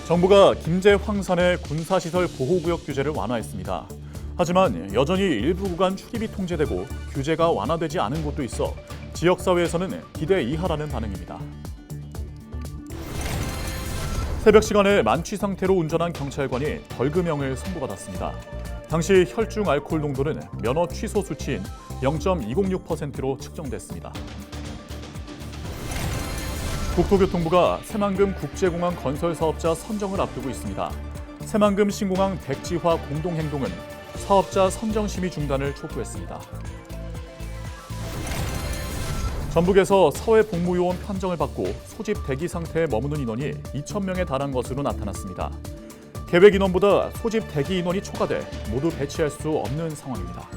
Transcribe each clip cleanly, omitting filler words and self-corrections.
정부가 김제 황산의 군사시설 보호구역 규제를 완화했습니다. 하지만 여전히 일부 구간 출입이 통제되고 규제가 완화되지 않은 곳도 있어 지역사회에서는 기대 이하라는 반응입니다. 새벽 시간에 만취 상태로 운전한 경찰관이 벌금형을 선고받았습니다. 당시 혈중 알코올 농도는 면허 취소 수치인 0.206%로 측정됐습니다. 국토교통부가 새만금 국제공항 건설 사업자 선정을 앞두고 있습니다. 새만금 신공항 백지화 공동행동은 사업자 선정 심의 중단을 촉구했습니다. 전북에서 사회복무요원 판정을 받고 소집 대기 상태에 머무는 인원이 2,000명에 달한 것으로 나타났습니다. 계획 인원보다 소집 대기 인원이 초과돼 모두 배치할 수 없는 상황입니다.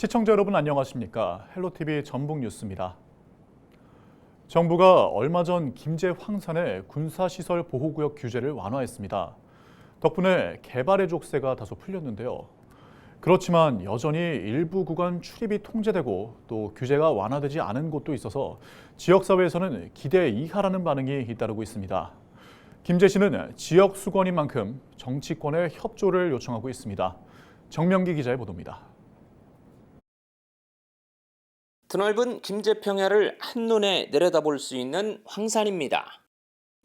시청자 여러분 안녕하십니까? 헬로티비 전북뉴스입니다. 정부가 얼마 전 김제 황산의 군사시설 보호구역 규제를 완화했습니다. 덕분에 개발의 족쇄가 다소 풀렸는데요. 그렇지만 여전히 일부 구간 출입이 통제되고 또 규제가 완화되지 않은 곳도 있어서 지역사회에서는 기대 이하라는 반응이 잇따르고 있습니다. 김제시는 지역 수건인 만큼 정치권의 협조를 요청하고 있습니다. 정명기 기자의 보도입니다. 드넓은 김제 평야를 한눈에 내려다볼 수 있는 황산입니다.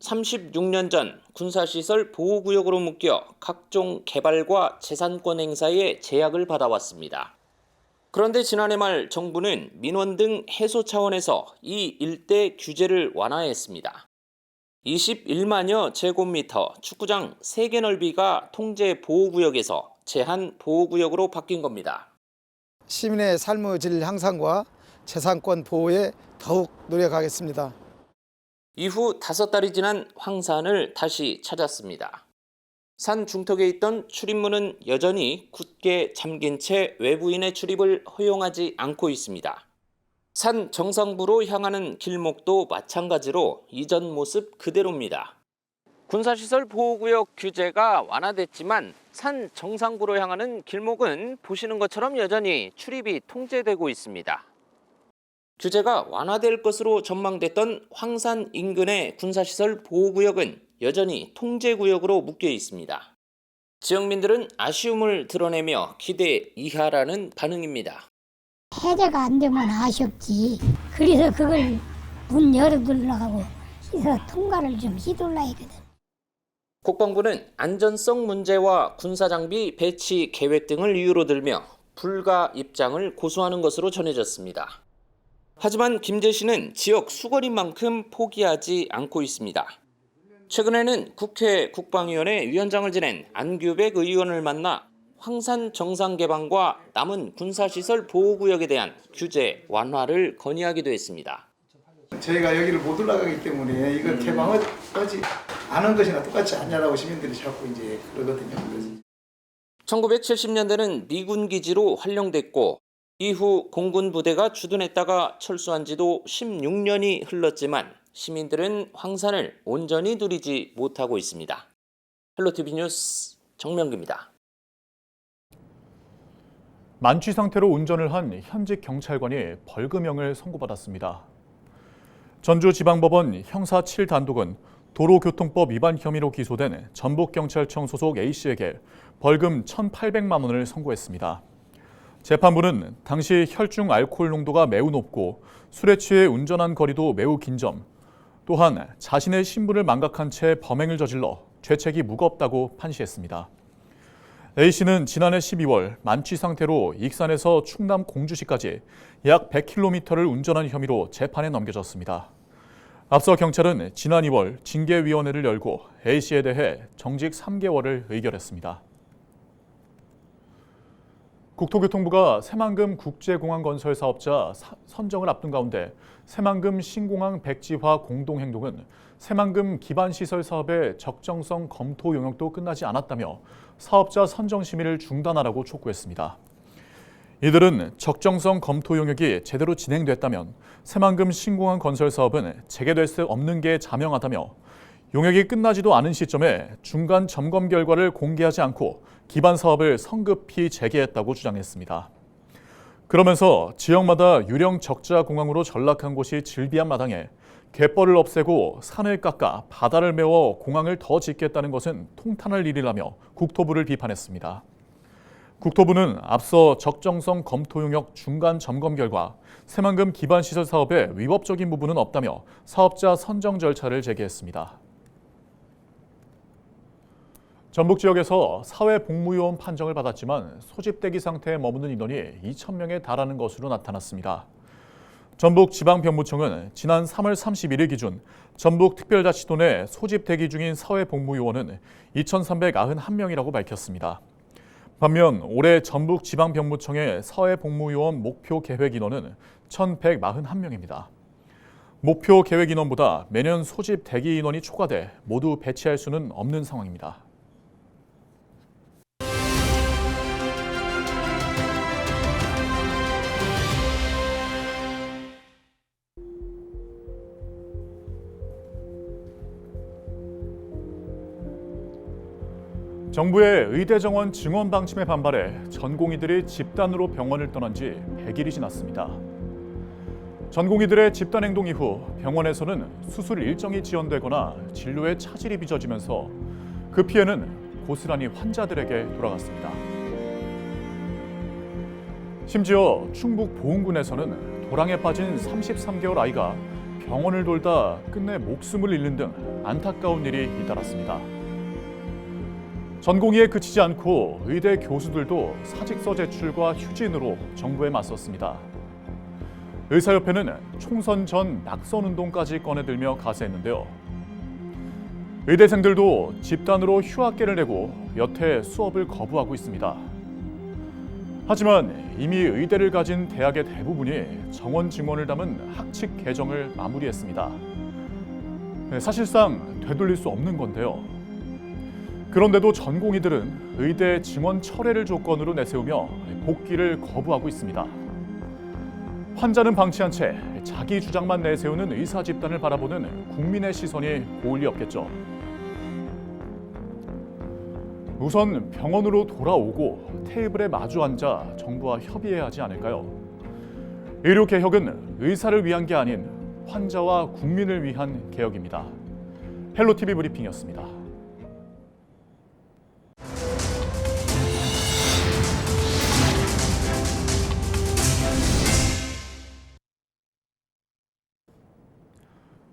36년 전 군사시설 보호구역으로 묶여 각종 개발과 재산권 행사에 제약을 받아왔습니다. 그런데 지난해 말 정부는 민원 등 해소 차원에서 이 일대 규제를 완화했습니다. 21만여 제곱미터 축구장 3개 넓이가 통제 보호구역에서 제한 보호구역으로 바뀐 겁니다. 시민의 삶의 질 향상과 재산권 보호에 더욱 노력하겠습니다. 이후 5달이 지난 황산을 다시 찾았습니다. 산 중턱에 있던 출입문은 여전히 굳게 잠긴 채 외부인의 출입을 허용하지 않고 있습니다. 산 정상부로 향하는 길목도 마찬가지로 이전 모습 그대로입니다. 군사시설 보호구역 규제가 완화됐지만 산 정상부로 향하는 길목은 보시는 것처럼 여전히 출입이 통제되고 있습니다. 규제가 완화될 것으로 전망됐던 황산 인근의 군사시설 보호구역은 여전히 통제구역으로 묶여 있습니다. 지역민들은 아쉬움을 드러내며 기대 이하라는 반응입니다. 해제가 안 되면 아쉽지. 그래서 그걸 문 열어두려고 해서 통과를 좀 시도를 하거든. 국방부는 안전성 문제와 군사장비 배치 계획 등을 이유로 들며 불가 입장을 고수하는 것으로 전해졌습니다. 하지만 김제시는 지역 수거린 만큼 포기하지 않고 있습니다. 최근에는 국회 국방위원회 위원장을 지낸 안규백 의원을 만나 황산 정상 개방과 남은 군사시설 보호구역에 대한 규제 완화를 건의하기도 했습니다. 저희가 여기를 못 올라가기 때문에 이거 개방을 하지 않은 것이나 똑같지 않냐라고 시민들이 자꾸 이제 그러거든요. 1970년대는 미군 기지로 활용됐고 이후 공군 부대가 주둔했다가 철수한 지도 16년이 흘렀지만 시민들은 황산을 온전히 누리지 못하고 있습니다. 헬로티비 뉴스 정명기입니다. 만취 상태로 운전을 한 현직 경찰관이 벌금형을 선고받았습니다. 전주지방법원 형사 7단독은 도로교통법 위반 혐의로 기소된 전북경찰청 소속 A씨에게 벌금 1,800만 원을 선고했습니다. 재판부는 당시 혈중 알코올 농도가 매우 높고 술에 취해 운전한 거리도 매우 긴 점, 또한 자신의 신분을 망각한 채 범행을 저질러 죄책이 무겁다고 판시했습니다. A씨는 지난해 12월 만취 상태로 익산에서 충남 공주시까지 약 100km를 운전한 혐의로 재판에 넘겨졌습니다. 앞서 경찰은 지난 2월 징계위원회를 열고 A씨에 대해 정직 3개월을 의결했습니다. 국토교통부가 새만금 국제공항 건설 사업자 선정을 앞둔 가운데 새만금 신공항 백지화 공동행동은 새만금 기반시설 사업의 적정성 검토 용역도 끝나지 않았다며 사업자 선정 심의를 중단하라고 촉구했습니다. 이들은 적정성 검토 용역이 제대로 진행됐다면 새만금 신공항 건설 사업은 재개될 수 없는 게 자명하다며 용역이 끝나지도 않은 시점에 중간 점검 결과를 공개하지 않고 기반 사업을 성급히 재개했다고 주장했습니다. 그러면서 지역마다 유령 적자 공항으로 전락한 곳이 즐비한 마당에 갯벌을 없애고 산을 깎아 바다를 메워 공항을 더 짓겠다는 것은 통탄할 일이라며 국토부를 비판했습니다. 국토부는 앞서 적정성 검토 용역 중간 점검 결과 새만금 기반시설 사업에 위법적인 부분은 없다며 사업자 선정 절차를 재개했습니다. 전북 지역에서 사회복무요원 판정을 받았지만 소집대기 상태에 머무는 인원이 2,000명에 달하는 것으로 나타났습니다. 전북지방병무청은 지난 3월 31일 기준 전북특별자치도 내 소집 대기 중인 사회복무요원은 2,391명이라고 밝혔습니다. 반면 올해 전북지방병무청의 사회복무요원 목표 계획 인원은 1,141명입니다. 목표 계획 인원보다 매년 소집 대기 인원이 초과돼 모두 배치할 수는 없는 상황입니다. 정부의 의대 정원 증원 방침에 반발해 전공의들이 집단으로 병원을 떠난 지 100일이 지났습니다. 전공의들의 집단 행동 이후 병원에서는 수술 일정이 지연되거나 진료에 차질이 빚어지면서 그 피해는 고스란히 환자들에게 돌아갔습니다. 심지어 충북 보은군에서는 도랑에 빠진 33개월 아이가 병원을 돌다 끝내 목숨을 잃는 등 안타까운 일이 잇따랐습니다. 전공의에 그치지 않고 의대 교수들도 사직서 제출과 휴진으로 정부에 맞섰습니다. 의사협회는 총선 전 낙선운동까지 꺼내들며 가세했는데요. 의대생들도 집단으로 휴학계를 내고 여태 수업을 거부하고 있습니다. 하지만 이미 의대를 가진 대학의 대부분이 정원 증원을 담은 학칙 개정을 마무리했습니다. 사실상 되돌릴 수 없는 건데요. 그런데도 전공의들은 의대 증원 철회를 조건으로 내세우며 복귀를 거부하고 있습니다. 환자는 방치한 채 자기 주장만 내세우는 의사 집단을 바라보는 국민의 시선이 고울 리 없겠죠. 우선 병원으로 돌아오고 테이블에 마주 앉아 정부와 협의해야 하지 않을까요? 의료개혁은 의사를 위한 게 아닌 환자와 국민을 위한 개혁입니다. 헬로티비 브리핑이었습니다.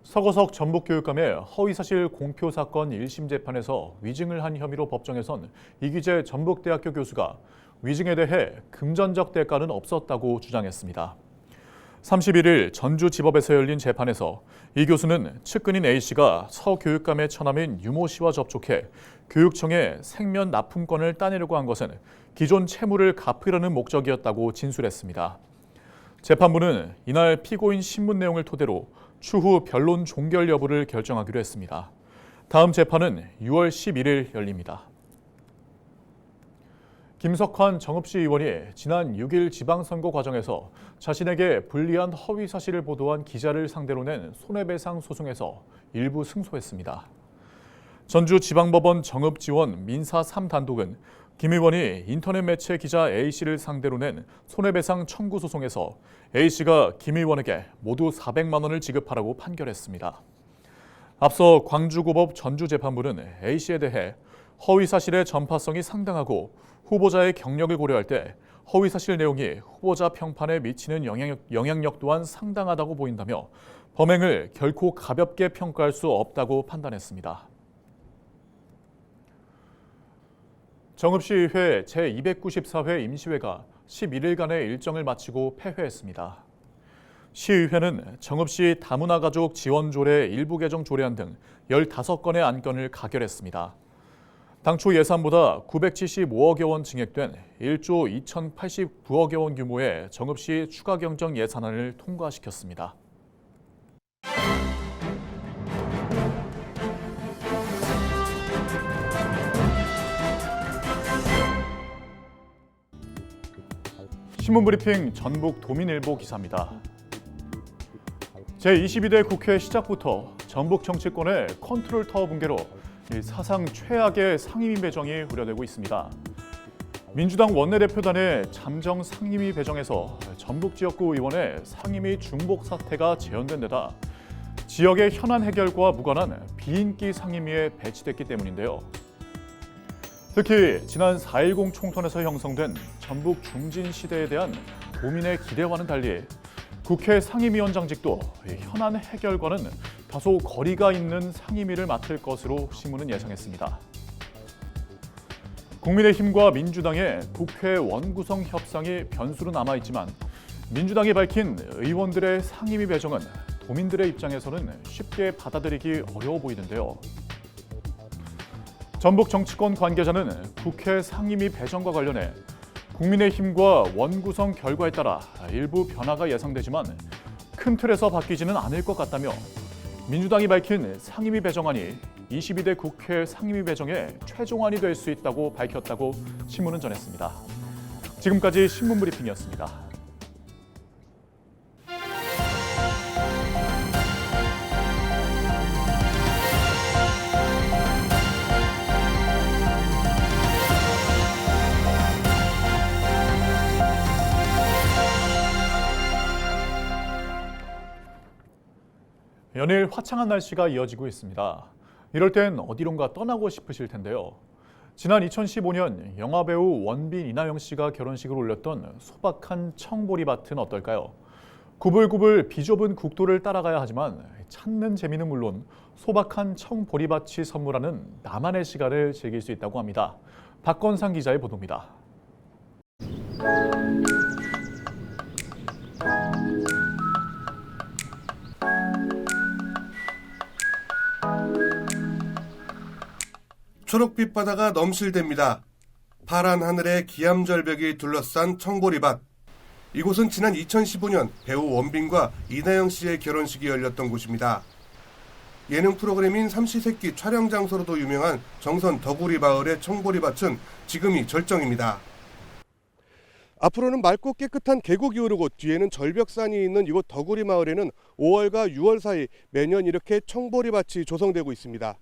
서거석 전북교육감의 허위사실 공표 사건 1심 재판에서 위증을 한 혐의로 법정에선 이기재 전북대학교 교수가 위증에 대해 금전적 대가는 없었다고 주장했습니다. 31일 전주지법에서 열린 재판에서 이 교수는 측근인 A씨가 서 교육감의 처남인 유모 씨와 접촉해 교육청에 생면 납품권을 따내려고 한 것은 기존 채무를 갚으려는 목적이었다고 진술했습니다. 재판부는 이날 피고인 신문 내용을 토대로 추후 변론 종결 여부를 결정하기로 했습니다. 다음 재판은 6월 11일 열립니다. 김석환 정읍시 의원이 지난 6일 지방선거 과정에서 자신에게 불리한 허위 사실을 보도한 기자를 상대로 낸 손해배상 소송에서 일부 승소했습니다. 전주지방법원 정읍지원 민사 3단독은 김 의원이 인터넷 매체 기자 A씨를 상대로 낸 손해배상 청구 소송에서 A씨가 김 의원에게 모두 400만 원을 지급하라고 판결했습니다. 앞서 광주고법 전주재판부는 A씨에 대해 허위사실의 전파성이 상당하고 후보자의 경력을 고려할 때 허위사실 내용이 후보자 평판에 미치는 영향력 또한 상당하다고 보인다며 범행을 결코 가볍게 평가할 수 없다고 판단했습니다. 정읍시의회 제294회 임시회가 11일간의 일정을 마치고 폐회했습니다. 시의회는 정읍시 다문화 가족 지원 조례 일부 개정 조례안 등 15건의 안건을 가결했습니다. 당초 예산보다 975억여 원 증액된 1조 2089억여 원 규모의 정읍시 추가 경정 예산안을 통과시켰습니다. 신문브리핑 전북 도민일보 기사입니다. 제22대 국회 시작부터 전북 정치권의 컨트롤 타워 붕괴로 사상 최악의 상임위 배정이 우려되고 있습니다. 민주당 원내대표단의 잠정 상임위 배정에서 전북 지역구 의원의 상임위 중복 사태가 재현된 데다 지역의 현안 해결과 무관한 비인기 상임위에 배치됐기 때문인데요. 특히 지난 4.10 총선에서 형성된 전북 중진 시대에 대한 도민의 기대와는 달리 국회 상임위원장직도 현안 해결과는 다소 거리가 있는 상임위를 맡을 것으로 신문은 예상했습니다. 국민의힘과 민주당의 국회 원구성 협상이 변수로 남아있지만 민주당이 밝힌 의원들의 상임위 배정은 도민들의 입장에서는 쉽게 받아들이기 어려워 보이는데요. 전북 정치권 관계자는 국회 상임위 배정과 관련해 국민의힘과 원구성 결과에 따라 일부 변화가 예상되지만 큰 틀에서 바뀌지는 않을 것 같다며 민주당이 밝힌 상임위 배정안이 22대 국회 상임위 배정의 최종안이 될 수 있다고 밝혔다고 신문은 전했습니다. 지금까지 신문브리핑이었습니다. 연일 화창한 날씨가 이어지고 있습니다. 이럴 땐 어디론가 떠나고 싶으실 텐데요. 지난 2015년 영화배우 원빈 이나영 씨가 결혼식을 올렸던 소박한 청보리밭은 어떨까요? 구불구불 비좁은 국도를 따라가야 하지만 찾는 재미는 물론 소박한 청보리밭이 선물하는 나만의 시간을 즐길 수 있다고 합니다. 박건상 기자의 보도입니다. 초록빛 바다가 넘실댑니다. 파란 하늘에 기암절벽이 둘러싼 청보리밭. 이곳은 지난 2015년 배우 원빈과 이나영 씨의 결혼식이 열렸던 곳입니다. 예능 프로그램인 삼시세끼 촬영 장소로도 유명한 정선 덕우리 마을의 청보리밭은 지금이 절정입니다. 앞으로는 맑고 깨끗한 계곡이 흐르고 뒤에는 절벽산이 있는 이곳 덕우리 마을에는 5월과 6월 사이 매년 이렇게 청보리밭이 조성되고 있습니다.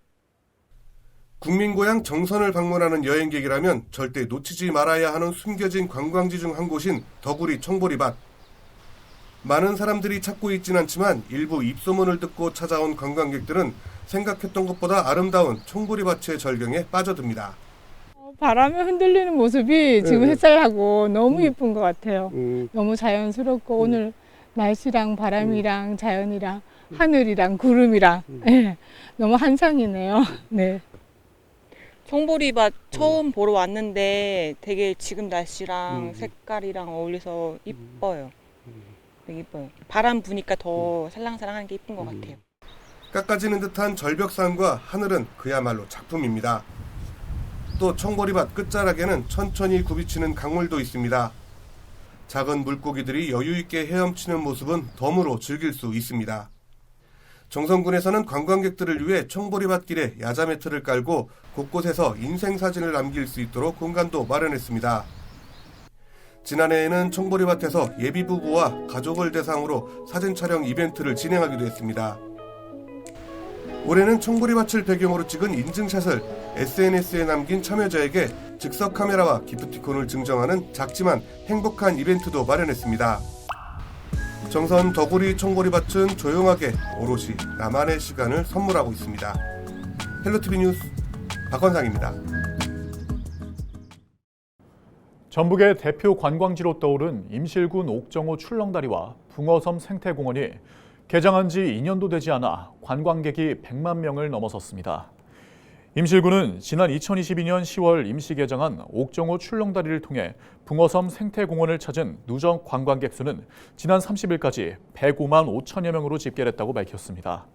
국민고향 정선을 방문하는 여행객이라면 절대 놓치지 말아야 하는 숨겨진 관광지 중 한 곳인 덕우리 청보리밭. 많은 사람들이 찾고 있진 않지만 일부 입소문을 듣고 찾아온 관광객들은 생각했던 것보다 아름다운 청보리밭의 절경에 빠져듭니다. 바람에 흔들리는 모습이 지금 햇살하고 너무 예쁜 것 같아요. 너무 자연스럽고 오늘 날씨랑 바람이랑 자연이랑 하늘이랑 구름이랑 네, 너무 한상이네요. 네. 청보리밭 처음 보러 왔는데 되게 지금 날씨랑 색깔이랑 어울려서 이뻐요. 되게 이뻐요. 바람 부니까 더 살랑살랑한 게 이쁜 것 같아요. 깎아지는 듯한 절벽산과 하늘은 그야말로 작품입니다. 또 청보리밭 끝자락에는 천천히 굽이치는 강물도 있습니다. 작은 물고기들이 여유 있게 헤엄치는 모습은 덤으로 즐길 수 있습니다. 정선군에서는 관광객들을 위해 청보리밭길에 야자 매트를 깔고 곳곳에서 인생사진을 남길 수 있도록 공간도 마련했습니다. 지난해에는 청보리밭에서 예비부부와 가족을 대상으로 사진 촬영 이벤트를 진행하기도 했습니다. 올해는 청보리밭을 배경으로 찍은 인증샷을 SNS에 남긴 참여자에게 즉석 카메라와 기프티콘을 증정하는 작지만 행복한 이벤트도 마련했습니다. 정선 덕우리 청보리밭은 조용하게 오롯이 나만의 시간을 선물하고 있습니다. 헬로티비 뉴스 박건상입니다. 전북의 대표 관광지로 떠오른 임실군 옥정호 출렁다리와 붕어섬 생태공원이 개장한 지 2년도 되지 않아 관광객이 100만 명을 넘어섰습니다. 임실군은 지난 2022년 10월 임시 개장한 옥정호 출렁다리를 통해 붕어섬 생태공원을 찾은 누적 관광객 수는 지난 30일까지 105만 5천여 명으로 집계됐다고 밝혔습니다.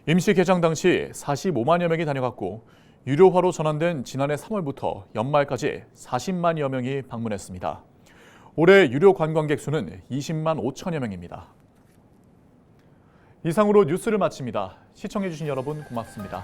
임시 개장 당시 45만여 명이 다녀갔고 유료화로 전환된 지난해 3월부터 연말까지 40만여 명이 방문했습니다. 올해 유료 관광객 수는 20만 5천여 명입니다. 이상으로 뉴스를 마칩니다. 시청해주신 여러분 고맙습니다.